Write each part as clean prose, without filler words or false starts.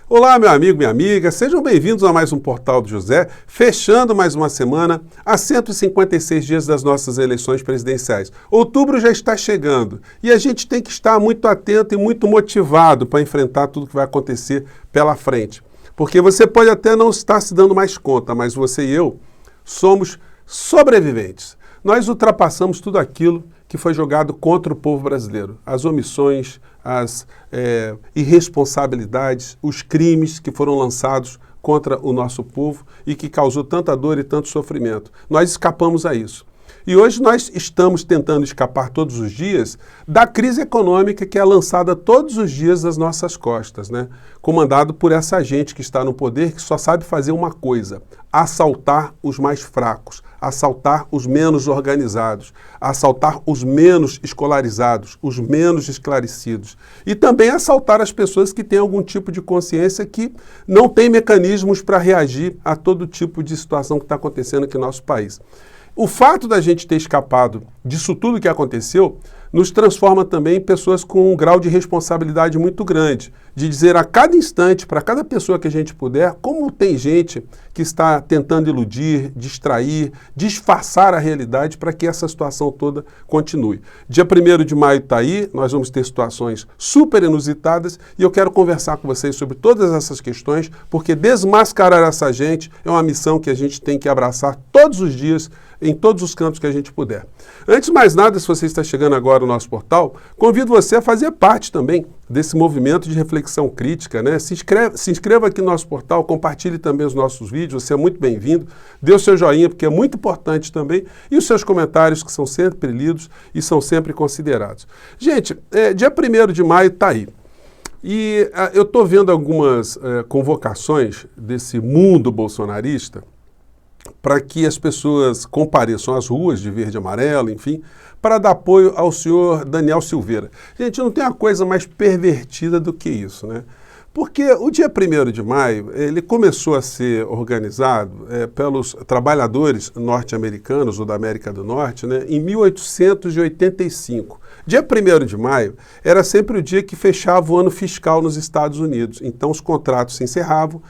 Olá, meu amigo, minha amiga, sejam bem-vindos a mais um Portal do José, fechando mais uma semana, a 156 dias das nossas eleições presidenciais. Outubro já está chegando e a gente tem que estar muito atento e muito motivado para enfrentar tudo que vai acontecer pela frente. Porque você pode até não estar se dando mais conta, mas você e eu somos sobreviventes. Nós ultrapassamos tudo aquilo que foi jogado contra o povo brasileiro. As omissões, as irresponsabilidades, os crimes que foram lançados contra o nosso povo e que causou tanta dor e tanto sofrimento. Nós escapamos a isso. E hoje nós estamos tentando escapar todos os dias da crise econômica que é lançada todos os dias às nossas costas, né? Comandado por essa gente que está no poder, que só sabe fazer uma coisa: assaltar os mais fracos, assaltar os menos organizados, assaltar os menos escolarizados, os menos esclarecidos. E também assaltar as pessoas que têm algum tipo de consciência, que não têm mecanismos para reagir a todo tipo de situação que está acontecendo aqui no nosso país. O fato da gente ter escapado disso tudo que aconteceu nos transforma também em pessoas com um grau de responsabilidade muito grande, de dizer a cada instante, para cada pessoa que a gente puder, como tem gente que está tentando iludir, distrair, disfarçar a realidade para que essa situação toda continue. Dia 1º de maio está aí, nós vamos ter situações super inusitadas e eu quero conversar com vocês sobre todas essas questões, porque desmascarar essa gente é uma missão que a gente tem que abraçar todos os dias, em todos os cantos que a gente puder. Antes de mais nada, se você está chegando agora no nosso portal, convido você a fazer parte também desse movimento de reflexão crítica, né? Se inscreva aqui no nosso portal, compartilhe também os nossos vídeos, você é muito bem-vindo. Dê o seu joinha, porque é muito importante também, e os seus comentários, que são sempre lidos e são sempre considerados. Gente, dia 1º de maio está aí. E eu estou vendo algumas convocações desse mundo bolsonarista para que as pessoas compareçam às ruas de verde e amarelo, enfim, para dar apoio ao senhor Daniel Silveira. Gente, não tem uma coisa mais pervertida do que isso, né? Porque o dia 1º de maio, ele começou a ser organizado pelos trabalhadores norte-americanos ou da América do Norte, né, em 1885. Dia 1º de maio era sempre o dia que fechava o ano fiscal nos Estados Unidos. Então os contratos se encerravam,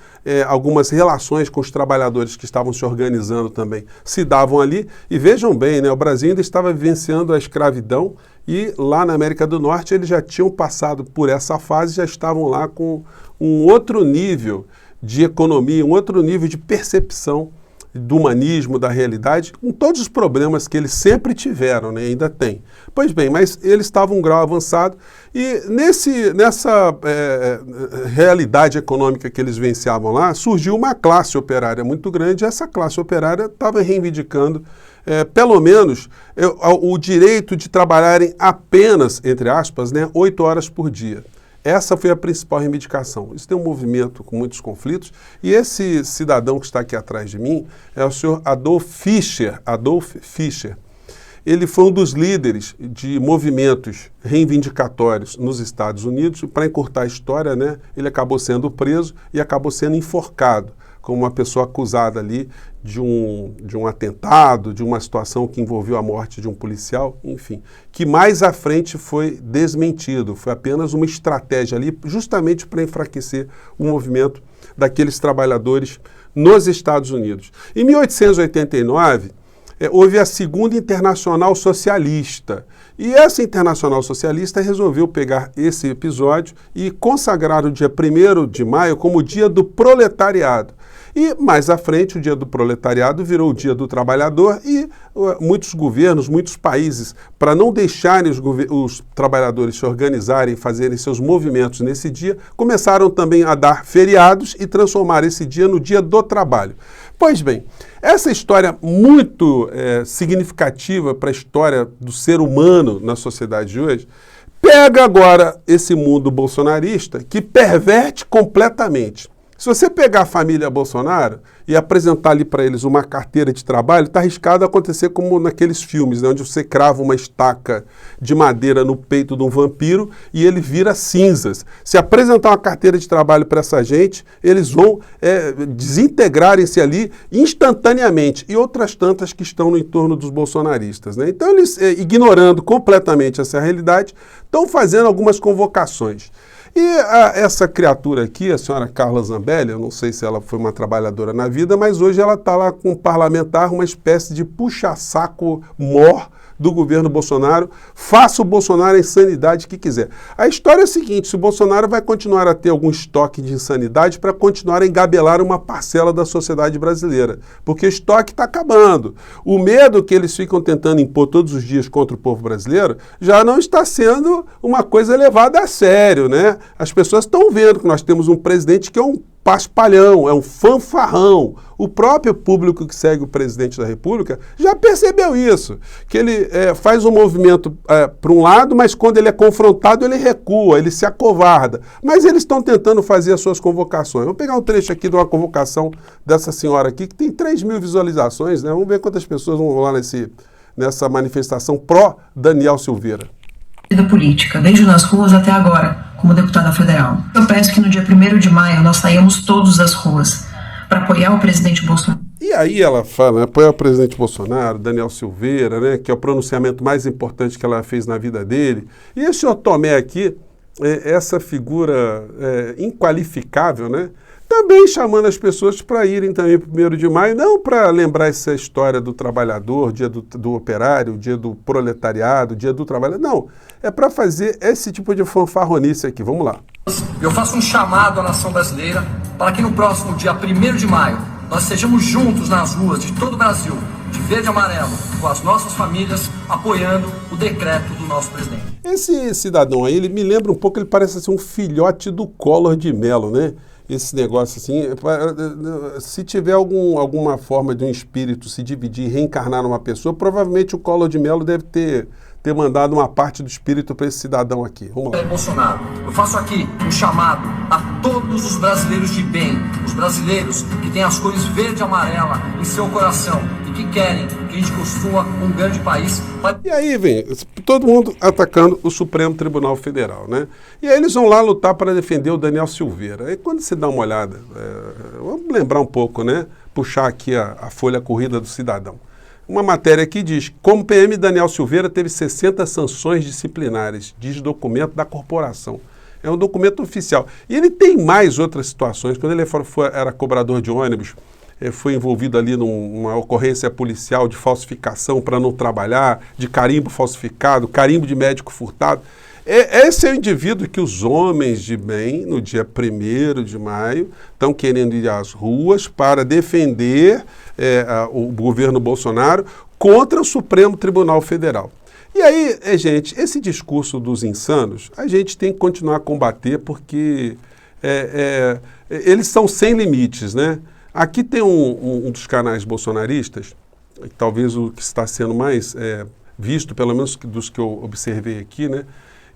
algumas relações com os trabalhadores que estavam se organizando também se davam ali. E vejam bem, né, o Brasil ainda estava vivenciando a escravidão e lá na América do Norte eles já tinham passado por essa fase, já estavam lá com um outro nível de economia, um outro nível de percepção do humanismo, da realidade, com todos os problemas que eles sempre tiveram, né, ainda tem. Pois bem, mas eles estavam um grau avançado e nessa realidade econômica que eles vivenciavam lá, surgiu uma classe operária muito grande e essa classe operária estava reivindicando pelo menos o direito de trabalharem apenas, entre aspas, né, 8 horas por dia. Essa foi a principal reivindicação. Isso tem um movimento com muitos conflitos e esse cidadão que está aqui atrás de mim é o senhor Adolf Fischer. Ele foi um dos líderes de movimentos reivindicatórios nos Estados Unidos. Para encurtar a história, né, ele acabou sendo preso e acabou sendo enforcado como uma pessoa acusada ali de um atentado, de uma situação que envolveu a morte de um policial, enfim, que mais à frente foi desmentido. Foi apenas uma estratégia ali justamente para enfraquecer o movimento daqueles trabalhadores nos Estados Unidos. Em 1889, houve a Segunda Internacional Socialista. E essa Internacional Socialista resolveu pegar esse episódio e consagrar o dia 1º de maio como o Dia do Proletariado. E mais à frente, o Dia do Proletariado virou o Dia do Trabalhador e muitos governos, muitos países, para não deixarem os trabalhadores se organizarem, fazerem seus movimentos nesse dia, começaram também a dar feriados e transformar esse dia no Dia do Trabalho. Pois bem, essa história muito significativa para a história do ser humano na sociedade de hoje, pega agora esse mundo bolsonarista que perverte completamente. Se você pegar a família Bolsonaro e apresentar ali para eles uma carteira de trabalho, está arriscado acontecer como naqueles filmes, né, onde você crava uma estaca de madeira no peito de um vampiro e ele vira cinzas. Se apresentar uma carteira de trabalho para essa gente, eles vão desintegrarem-se ali instantaneamente, e outras tantas que estão no entorno dos bolsonaristas, né? Então eles, ignorando completamente essa realidade, estão fazendo algumas convocações. Essa criatura aqui, a senhora Carla Zambelli, eu não sei se ela foi uma trabalhadora na vida, mas hoje ela está lá com um parlamentar, uma espécie de puxa-saco mor do governo Bolsonaro, faça o Bolsonaro a insanidade que quiser. A história é a seguinte, se o Bolsonaro vai continuar a ter algum estoque de insanidade para continuar a engabelar uma parcela da sociedade brasileira, porque o estoque está acabando. O medo que eles ficam tentando impor todos os dias contra o povo brasileiro já não está sendo uma coisa levada a sério, né? As pessoas estão vendo que nós temos um presidente que é um paspalhão, é um fanfarrão. O próprio público que segue o presidente da República já percebeu isso, que ele faz um movimento para um lado, mas quando ele é confrontado ele recua, ele se acovarda. Mas eles estão tentando fazer as suas convocações. Vamos pegar um trecho aqui de uma convocação dessa senhora aqui, que tem 3 mil visualizações, né? Vamos ver quantas pessoas vão lá nessa manifestação pró-Daniel Silveira. Da política, desde nas ruas até agora, como deputada federal. Eu peço que no dia 1º de maio nós saímos todos das ruas para apoiar o presidente Bolsonaro. E aí ela fala, apoiar o presidente Bolsonaro, Daniel Silveira, né, que é o pronunciamento mais importante que ela fez na vida dele. E esse senhor Tomé aqui, essa figura inqualificável, né, também chamando as pessoas para irem também para o 1º de maio, não para lembrar essa história do trabalhador, dia do operário, dia do proletariado, dia do trabalhador. Não, é para fazer esse tipo de fanfarronice aqui. Vamos lá. Eu faço um chamado à nação brasileira para que no próximo dia 1º de maio nós estejamos juntos nas ruas de todo o Brasil, de verde e amarelo, com as nossas famílias, apoiando o decreto do nosso presidente. Esse cidadão aí, ele me lembra um pouco, ele parece assim, um filhote do Collor de Mello, né? Esse negócio assim, se tiver alguma forma de um espírito se dividir e reencarnar numa pessoa, provavelmente o Collor de Mello deve ter mandado uma parte do espírito para esse cidadão aqui. Vamos lá. Bolsonaro, eu faço aqui um chamado a todos os brasileiros de bem, os brasileiros que têm as cores verde e amarela em seu coração e que querem que a gente construa um grande país. E aí vem todo mundo atacando o Supremo Tribunal Federal, né? E aí eles vão lá lutar para defender o Daniel Silveira. Aí quando você dá uma olhada, vamos lembrar um pouco, né? Puxar aqui a folha corrida do cidadão. Uma matéria aqui diz, como PM Daniel Silveira teve 60 sanções disciplinares, diz documento da corporação. É um documento oficial. E ele tem mais outras situações. Quando ele era cobrador de ônibus, foi envolvido ali numa ocorrência policial de falsificação para não trabalhar, de carimbo falsificado, carimbo de médico furtado. Esse é o indivíduo que os homens de bem, no dia 1º de maio, estão querendo ir às ruas para defender o governo Bolsonaro contra o Supremo Tribunal Federal. E aí, gente, esse discurso dos insanos, a gente tem que continuar a combater porque eles são sem limites, né? Aqui tem um dos canais bolsonaristas, talvez o que está sendo mais visto, pelo menos dos que eu observei aqui, né?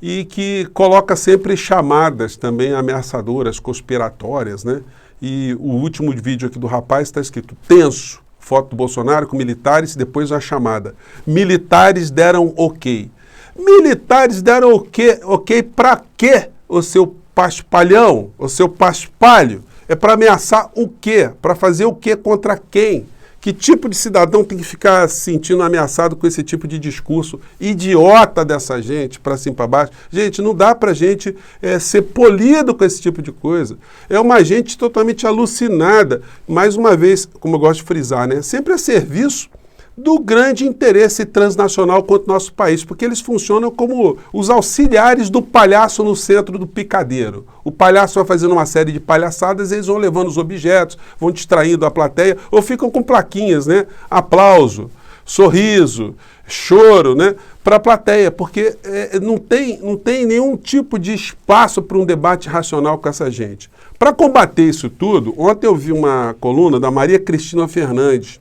E que coloca sempre chamadas também ameaçadoras, conspiratórias, né? E o último vídeo aqui do rapaz está escrito tenso, foto do Bolsonaro com militares e depois a chamada. Militares deram ok. Militares deram ok para quê, o seu paspalhão, o seu paspalho? É para ameaçar o quê? Para fazer o quê contra quem? Que tipo de cidadão tem que ficar se sentindo ameaçado com esse tipo de discurso idiota dessa gente, para cima e para baixo? Gente, não dá para a gente ser polido com esse tipo de coisa. É uma gente totalmente alucinada. Mais uma vez, como eu gosto de frisar, né? Sempre a serviço do grande interesse transnacional contra o nosso país, porque eles funcionam como os auxiliares do palhaço no centro do picadeiro. O palhaço vai fazendo uma série de palhaçadas, eles vão levando os objetos, vão distraindo a plateia, ou ficam com plaquinhas, né? Aplauso, sorriso, choro, né? Para a plateia, porque não tem nenhum tipo de espaço para um debate racional com essa gente. Para combater isso tudo, ontem eu vi uma coluna da Maria Cristina Fernandes,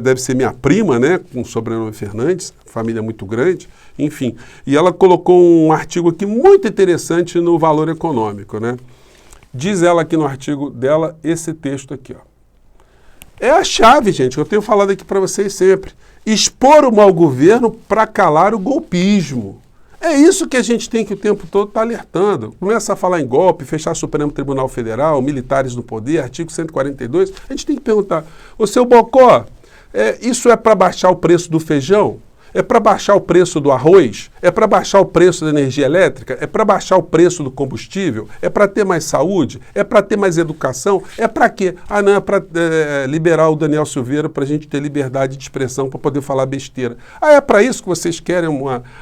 deve ser minha prima, né, com o sobrenome Fernandes, família muito grande, enfim. E ela colocou um artigo aqui muito interessante no Valor Econômico, né? Diz ela aqui no artigo dela esse texto aqui, ó. É a chave, gente, que eu tenho falado aqui para vocês sempre. Expor o mau governo para calar o golpismo. É isso que a gente tem que o tempo todo estar alertando. Começa a falar em golpe, fechar o Supremo Tribunal Federal, militares no poder, artigo 142. A gente tem que perguntar, ô seu Bocó, isso é para baixar o preço do feijão? É para baixar o preço do arroz? É para baixar o preço da energia elétrica? É para baixar o preço do combustível? É para ter mais saúde? É para ter mais educação? É para quê? Ah, não, é para liberar o Daniel Silveira para a gente ter liberdade de expressão, para poder falar besteira. Ah, é para isso que vocês querem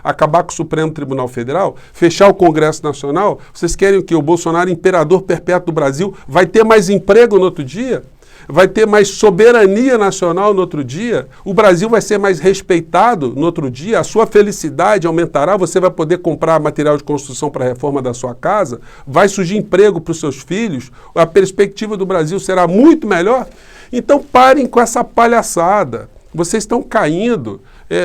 acabar com o Supremo Tribunal Federal? Fechar o Congresso Nacional? Vocês querem que o Bolsonaro, imperador perpétuo do Brasil, vai ter mais emprego no outro dia? Vai ter mais soberania nacional no outro dia, o Brasil vai ser mais respeitado no outro dia, a sua felicidade aumentará, você vai poder comprar material de construção para a reforma da sua casa, vai surgir emprego para os seus filhos, a perspectiva do Brasil será muito melhor. Então parem com essa palhaçada. Vocês estão caindo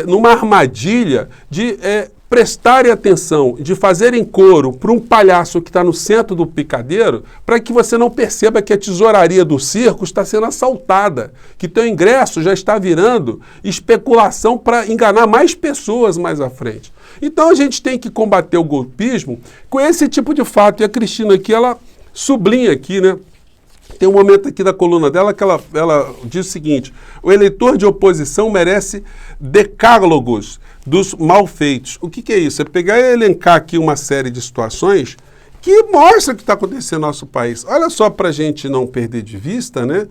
numa armadilha de prestarem atenção, de fazerem coro para um palhaço que está no centro do picadeiro, para que você não perceba que a tesouraria do circo está sendo assaltada, que teu ingresso já está virando especulação para enganar mais pessoas mais à frente. Então a gente tem que combater o golpismo com esse tipo de fato. E a Cristina aqui, ela sublinha aqui, né? Tem um momento aqui da coluna dela que ela diz o seguinte: o eleitor de oposição merece decálogos dos malfeitos. O que é isso? É pegar e elencar aqui uma série de situações que mostram o que está acontecendo no nosso país. Olha só, para a gente não perder de vista, né?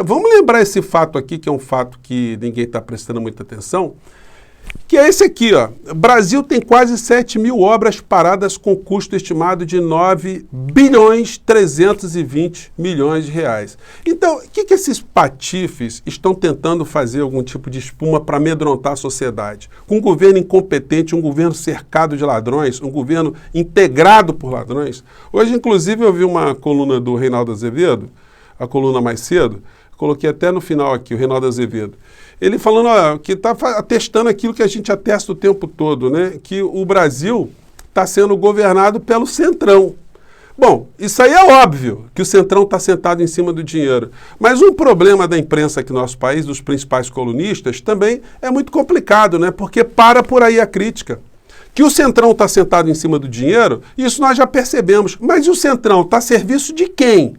Vamos lembrar esse fato aqui, que é um fato que ninguém está prestando muita atenção, que é esse aqui, ó. O Brasil tem quase 7 mil obras paradas com custo estimado de 9 bilhões 320 milhões de reais. Então, o que esses patifes estão tentando fazer algum tipo de espuma para amedrontar a sociedade? Com um governo incompetente, um governo cercado de ladrões, um governo integrado por ladrões. Hoje, inclusive, eu vi uma coluna do Reinaldo Azevedo, a coluna mais cedo, coloquei até no final aqui, o Reinaldo Azevedo. Ele falando que está atestando aquilo que a gente atesta o tempo todo, né? Que o Brasil está sendo governado pelo Centrão. Bom, isso aí é óbvio, que o Centrão está sentado em cima do dinheiro. Mas um problema da imprensa aqui no nosso país, dos principais colunistas, também é muito complicado, né? Porque para por aí a crítica. Que o Centrão está sentado em cima do dinheiro, isso nós já percebemos. Mas o Centrão está a serviço de quem?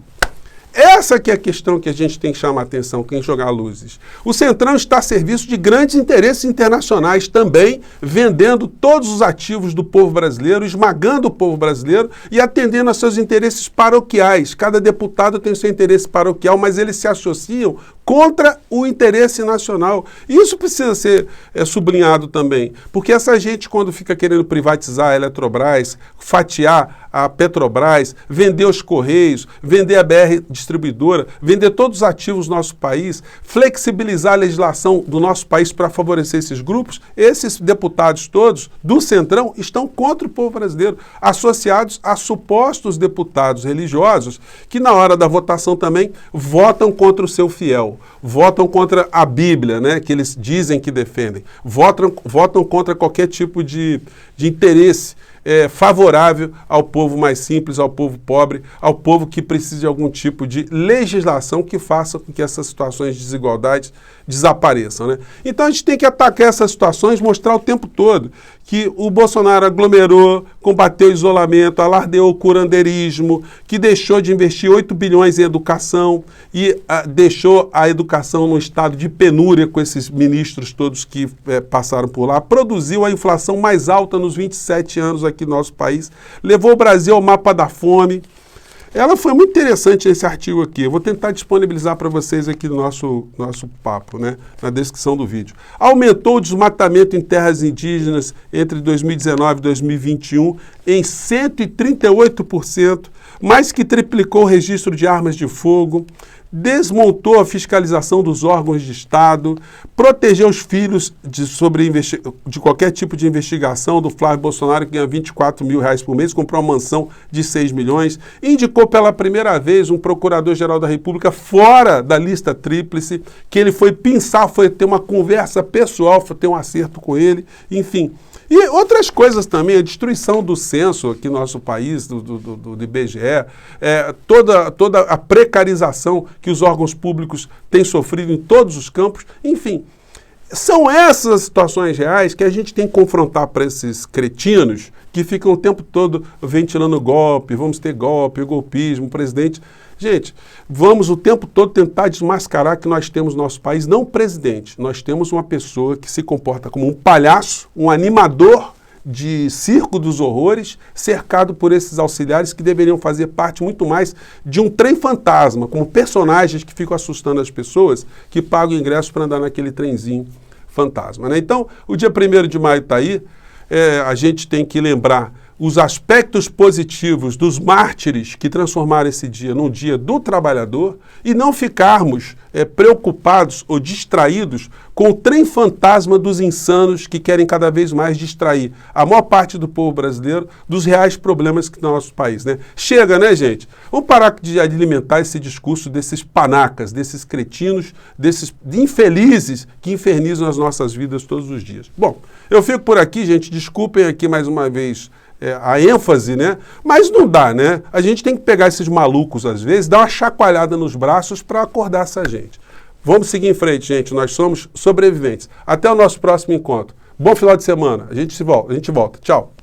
Essa que é a questão que a gente tem que chamar a atenção, quem jogar luzes. O Centrão está a serviço de grandes interesses internacionais também, vendendo todos os ativos do povo brasileiro, esmagando o povo brasileiro e atendendo a seus interesses paroquiais. Cada deputado tem o seu interesse paroquial, mas eles se associam contra o interesse nacional. Isso precisa ser sublinhado também, porque essa gente, quando fica querendo privatizar a Eletrobras, fatiar a Petrobras, vender os Correios, vender a BR Distribuidora, vender todos os ativos do nosso país, flexibilizar a legislação do nosso país para favorecer esses grupos, esses deputados todos do Centrão estão contra o povo brasileiro, associados a supostos deputados religiosos que na hora da votação também votam contra o seu fiel. Votam contra a Bíblia, né, que eles dizem que defendem. Votam contra qualquer tipo de interesse favorável ao povo mais simples, ao povo pobre, ao povo que precisa de algum tipo de legislação que faça com que essas situações de desigualdade desapareçam, né? Então a gente tem que atacar essas situações, mostrar o tempo todo que o Bolsonaro aglomerou, combateu o isolamento, alardeou o curandeirismo, que deixou de investir 8 bilhões em educação e deixou a educação num estado de penúria com esses ministros todos que passaram por lá, produziu a inflação mais alta nos 27 anos aqui no nosso país, levou o Brasil ao mapa da fome. Ela foi muito interessante esse artigo aqui. Eu vou tentar disponibilizar para vocês aqui no nosso papo, né, na descrição do vídeo. Aumentou o desmatamento em terras indígenas entre 2019 e 2021 em 138%, mais que triplicou o registro de armas de fogo, desmontou a fiscalização dos órgãos de Estado, protegeu os filhos de qualquer tipo de investigação do Flávio Bolsonaro, que ganha 24 mil reais por mês, comprou uma mansão de 6 milhões, indicou pela primeira vez um procurador-geral da República fora da lista tríplice, que ele foi pinçar, foi ter uma conversa pessoal, foi ter um acerto com ele, enfim. E outras coisas também, a destruição do censo aqui no nosso país, do IBGE, toda a precarização que os órgãos públicos têm sofrido em todos os campos, enfim. São essas as situações reais que a gente tem que confrontar para esses cretinos que ficam o tempo todo ventilando golpe, vamos ter golpe, golpismo, presidente. Gente, vamos o tempo todo tentar desmascarar que nós temos no nosso país, não presidente, nós temos uma pessoa que se comporta como um palhaço, um animador de circo dos horrores, cercado por esses auxiliares que deveriam fazer parte muito mais de um trem fantasma, como personagens que ficam assustando as pessoas que pagam ingresso para andar naquele trenzinho fantasma, né? Então, o dia 1º de maio está aí, a gente tem que lembrar os aspectos positivos dos mártires que transformaram esse dia num dia do trabalhador e não ficarmos preocupados ou distraídos com o trem fantasma dos insanos que querem cada vez mais distrair a maior parte do povo brasileiro dos reais problemas que tem no nosso país, né? Chega, né, gente? Vamos parar de alimentar esse discurso desses panacas, desses cretinos, desses infelizes que infernizam as nossas vidas todos os dias. Bom, eu fico por aqui, gente. Desculpem aqui mais uma vez a ênfase, né? Mas não dá, né? A gente tem que pegar esses malucos, às vezes, dar uma chacoalhada nos braços para acordar essa gente. Vamos seguir em frente, gente. Nós somos sobreviventes. Até o nosso próximo encontro. Bom final de semana. A gente volta. Tchau.